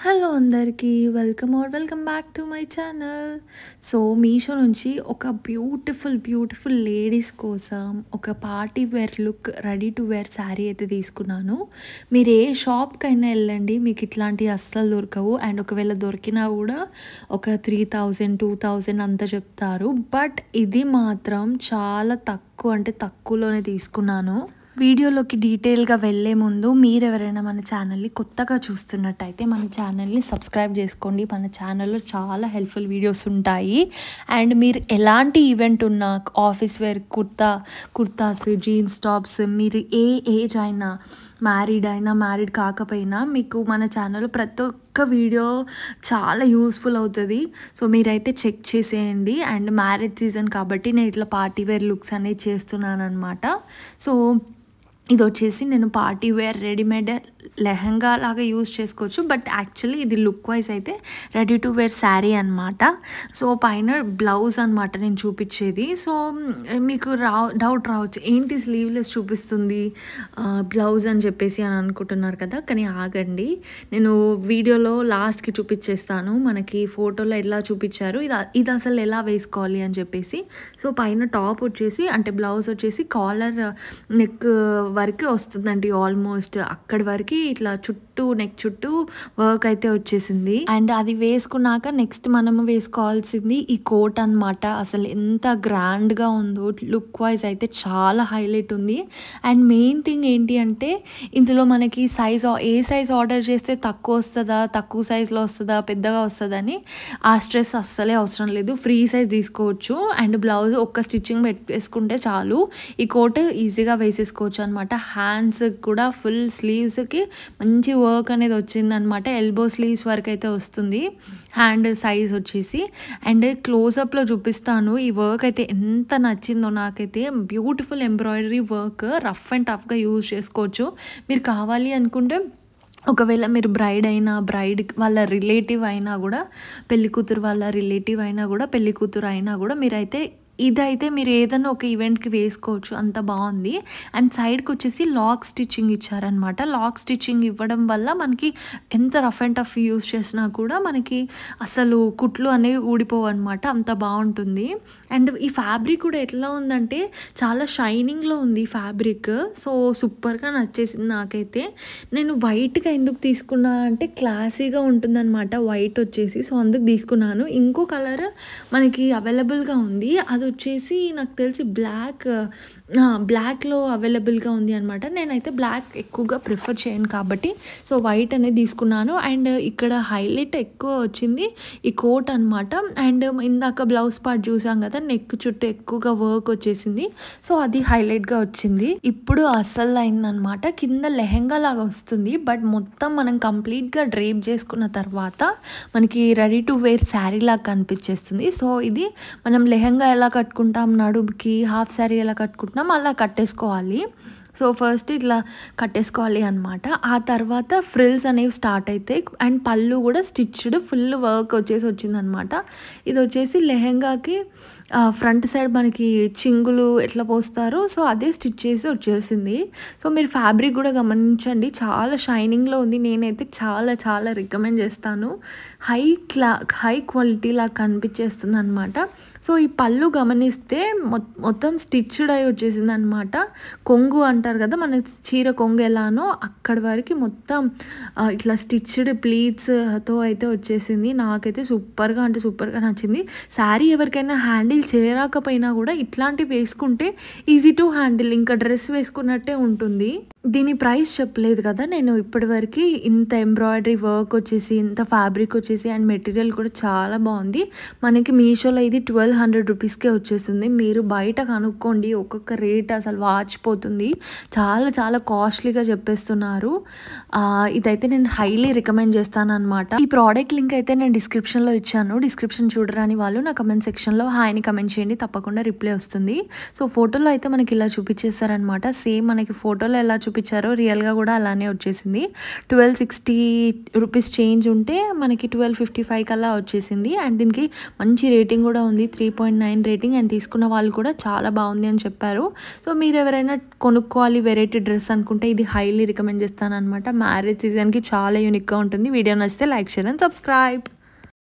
Hello అందరికీ welcome back to my channel. So Meesho నుంచి ఒక బ్యూటిఫుల్ లేడీస్ కోసం ఒక party wear look ready to wear sari అయితే తీసుకున్నాను. మీరు ఏ షాప్కైనా వెళ్ళండి, మీకు ఇట్లాంటివి అస్సలు దొరకవు. అండ్ ఒకవేళ దొరికినా కూడా ఒక 3000 2000 అంత చెప్తారు. బట్ ఇది మాత్రం చాలా తక్కువ, అంటే తక్కువలోనే తీసుకున్నాను. వీడియోలోకి డీటెయిల్గా వెళ్ళే ముందు మీరు ఎవరైనా మన ఛానల్ని కొత్తగా చూస్తున్నట్టయితే మన ఛానల్ని సబ్స్క్రైబ్ చేసుకోండి. మన ఛానల్లో చాలా హెల్ప్ఫుల్ వీడియోస్ ఉంటాయి. అండ్ మీరు ఎలాంటి ఈవెంట్ ఉన్నా, office wear kurtas, jeans tops, మీరు ఏ ఏజ్ అయినా, మ్యారీడ్ కాకపోయినా మీకు మన ఛానల్ ప్రతి ఒక్క వీడియో చాలా యూస్ఫుల్ అవుతుంది. సో మీరైతే చెక్ చేసేయండి. అండ్ మ్యారేజ్ సీజన్ కాబట్టి నేను ఇట్లా పార్టీ వేర్ లుక్స్ అనేది చేస్తున్నాను అనమాట. సో ఇది వచ్చేసి నేను పార్టీ వేర్ రెడీమేడ్ లెహంగా లాగా యూజ్ చేసుకోవచ్చు. బట్ యాక్చువల్లీ ఇది లుక్ వైజ్ అయితే రెడీ టు వేర్ శారీ అనమాట. సో పైన బ్లౌజ్ అనమాట నేను చూపించేది. సో మీకు డౌట్ రావచ్చు, ఏంటి స్లీవ్లెస్ చూపిస్తుంది బ్లౌజ్ అని చెప్పేసి అని అనుకుంటున్నారు కదా. కానీ ఆగండి, నేను వీడియోలో లాస్ట్కి చూపించేస్తాను. మనకి ఫోటోలో ఎలా చూపించారు, ఇది అసలు ఎలా వేసుకోవాలి అని చెప్పేసి. సో పైన టాప్ వచ్చేసి, అంటే బ్లౌజ్ వచ్చేసి కాలర్ నెక్ వరకు వస్తుందండి. ఆల్మోస్ట్ అక్కడి వరకు ఇట్లా నెక్ చుట్టూ వర్క్ అయితే వచ్చేసింది. అండ్ అది వేసుకున్నాక నెక్స్ట్ మనము వేసుకోవాల్సింది ఈ కోట్ అనమాట. అసలు ఎంత గ్రాండ్గా ఉందో, లుక్ వైజ్ అయితే చాలా హైలైట్ ఉంది. అండ్ మెయిన్ థింగ్ ఏంటి అంటే ఇందులో మనకి ఏ సైజ్ ఆర్డర్ చేస్తే తక్కువ వస్తుందా, తక్కువ సైజ్లో వస్తుందా, పెద్దగా వస్తుందని ఆ స్ట్రెస్ అస్సలే అవసరం లేదు. ఫ్రీ సైజ్ తీసుకోవచ్చు. అండ్ బ్లౌజ్ ఒక్క స్టిచ్చింగ్ వేసుకుంటే చాలు. ఈ కోట్ ఈజీగా వేసేసుకోవచ్చు అనమాట. హ్యాండ్స్ కూడా ఫుల్ స్లీవ్స్కి మంచి వర్క్ అనేది వచ్చిందనమాట. ఎల్బో స్లీవ్స్ వరకు అయితే వస్తుంది హ్యాండ్ సైజ్ వచ్చేసి. అండ్ క్లోజప్లో చూపిస్తాను. ఈ వర్క్ అయితే ఎంత నచ్చిందో నాకైతే. Beautiful embroidery work, rough and టఫ్గా యూజ్ చేసుకోవచ్చు. మీరు కావాలి అనుకుంటే ఒకవేళ మీరు బ్రైడ్ వాళ్ళ రిలేటివ్ అయినా కూడా, పెళ్లి కూతురు వాళ్ళ రిలేటివ్ అయినా కూడా, పెళ్లి కూతురు అయినా కూడా మీరైతే ఇదైతే మీరు ఏదైనా ఒక ఈవెంట్కి వేసుకోవచ్చు. అంత బాగుంది. అండ్ సైడ్కి వచ్చేసి లాక్ స్టిచ్చింగ్ ఇచ్చారనమాట. లాక్ స్టిచ్చింగ్ ఇవ్వడం వల్ల మనకి ఎంత రఫ్ అండ్ టఫ్ యూస్ చేసినా కూడా మనకి అసలు కుట్లు అనేవి ఊడిపోవు అనమాట. అంత బాగుంటుంది. అండ్ ఈ ఫ్యాబ్రిక్ కూడా ఎట్లా ఉందంటే చాలా షైనింగ్లో ఉంది ఫ్యాబ్రిక్. సో సూపర్గా నచ్చేసింది నాకైతే. నేను వైట్గా ఎందుకు తీసుకున్నా అంటే క్లాసీగా ఉంటుందన్నమాట వైట్ వచ్చేసి. సో అందుకు తీసుకున్నాను. ఇంకో కలర్ మనకి అవైలబుల్గా ఉంది, అది వచ్చేసి నాకు తెలిసి బ్లాక్లో అవైలబుల్గా ఉంది అనమాట. నేనైతే బ్లాక్ ఎక్కువగా ప్రిఫర్ చేయను కాబట్టి సో వైట్ అనేది తీసుకున్నాను. అండ్ ఇక్కడ హైలైట్ ఎక్కువ వచ్చింది ఈ కోట్ అనమాట. అండ్ ఇందాక బ్లౌజ్ పార్ట్ చూసాం కదా, నెక్ చుట్టూ ఎక్కువగా వర్క్ వచ్చేసింది. సో అది హైలైట్గా వచ్చింది. ఇప్పుడు అసలు అయిందనమాట. కింద లెహంగా లాగా వస్తుంది, బట్ మొత్తం మనం కంప్లీట్గా డ్రేప్ చేసుకున్న తర్వాత మనకి రెడీ టు వేర్ శారీ లాగా కనిపించేస్తుంది. సో ఇది మనం లెహంగా ఎలా కట్టుకుంటాం, నడుముకి హాఫ్ శారీ ఎలా కట్టుకుంటున్నాం అలా కట్టేసుకోవాలి. సో ఫస్ట్ ఇట్లా కట్టేసుకోవాలి అనమాట. ఆ తర్వాత ఫ్రిల్స్ అనేవి స్టార్ట్ అవుతాయి. అండ్ పళ్ళు కూడా స్టిచ్డ్ ఫుల్ వర్క్ వచ్చిందనమాట. ఇది వచ్చేసి లెహంగాకి ఫ్రంట్ సైడ్ మనకి చింగులు ఎట్లా పోస్తారో సో అదే స్టిచ్ చేసి వచ్చేసింది. సో మీరు ఫ్యాబ్రిక్ కూడా గమనించండి, చాలా షైనింగ్లో ఉంది. నేనైతే చాలా రికమెండ్ చేస్తాను. హై క్వాలిటీ లాగా కనిపించేస్తుంది అనమాట. సో ఈ పళ్ళు గమనిస్తే మొత్తం స్టిచ్డ్ అయి వచ్చేసింది అనమాట. కొంగు అంటారు కదా, మన చీర కొంగు ఎలానో అక్కడి వరకు మొత్తం ఇట్లా స్టిచ్డ్ ప్లీట్స్తో అయితే వచ్చేసింది. నాకైతే సూపర్గా నచ్చింది. శారీ ఎవరికైనా హ్యాండిల్ చేయరాకపోయినా కూడా ఇట్లాంటివి వేసుకుంటే ఈజీ టు హ్యాండిల్, ఇంకా డ్రెస్ వేసుకున్నట్టే ఉంటుంది. దీని ప్రైస్ చెప్పలేదు కదా నేను ఇప్పటివరకు. ఇంత ఎంబ్రాయిడరీ వర్క్ వచ్చేసి, ఇంత ఫ్యాబ్రిక్ వచ్చేసి, అండ్ మెటీరియల్ కూడా చాలా బాగుంది. మనకి మీషోలో ఇది 1200 రూపీస్కే వచ్చేస్తుంది. మీరు బయట కనుక్కోండి, ఒక్కొక్క రేట్ అసలు వాచిపోతుంది. చాలా కాస్ట్లీగా చెప్పేస్తున్నారు. ఇదైతే నేను హైలీ రికమెండ్ చేస్తాను అనమాట. ఈ ప్రోడక్ట్ లింక్ అయితే నేను డిస్క్రిప్షన్లో ఇచ్చాను. డిస్క్రిప్షన్ చూడరాని వాళ్ళు నా కమెంట్ సెక్షన్లో హాయ్ అని కమెంట్ చేయండి, తప్పకుండా రిప్లై వస్తుంది. సో ఫోటోలో అయితే మనకి ఇలా చూపించేస్తారనమాట. సేమ్ మనకి ఫోటోలో ఎలా చూపించారో రియల్గా కూడా అలానే వచ్చేసింది. 1260 రూపీస్ చేంజ్ ఉంటే మనకి 1255 కల్లా వచ్చేసింది. అండ్ దీనికి మంచి రేటింగ్ కూడా ఉంది, 3.9 రేటింగ్. అండ్ తీసుకున్న వాళ్ళు కూడా చాలా బాగుంది అని చెప్పారు. సో మీరు ఎవరైనా కొనుక్కోవాలి వెరైటీ డ్రెస్ అనుకుంటే ఇది హైలీ రికమెండ్ చేస్తాను అనమాట. మ్యారేజ్ సీజన్కి చాలా యూనిక్గా ఉంటుంది. వీడియో నచ్చితే లైక్, షేర్ అండ్ సబ్స్క్రైబ్.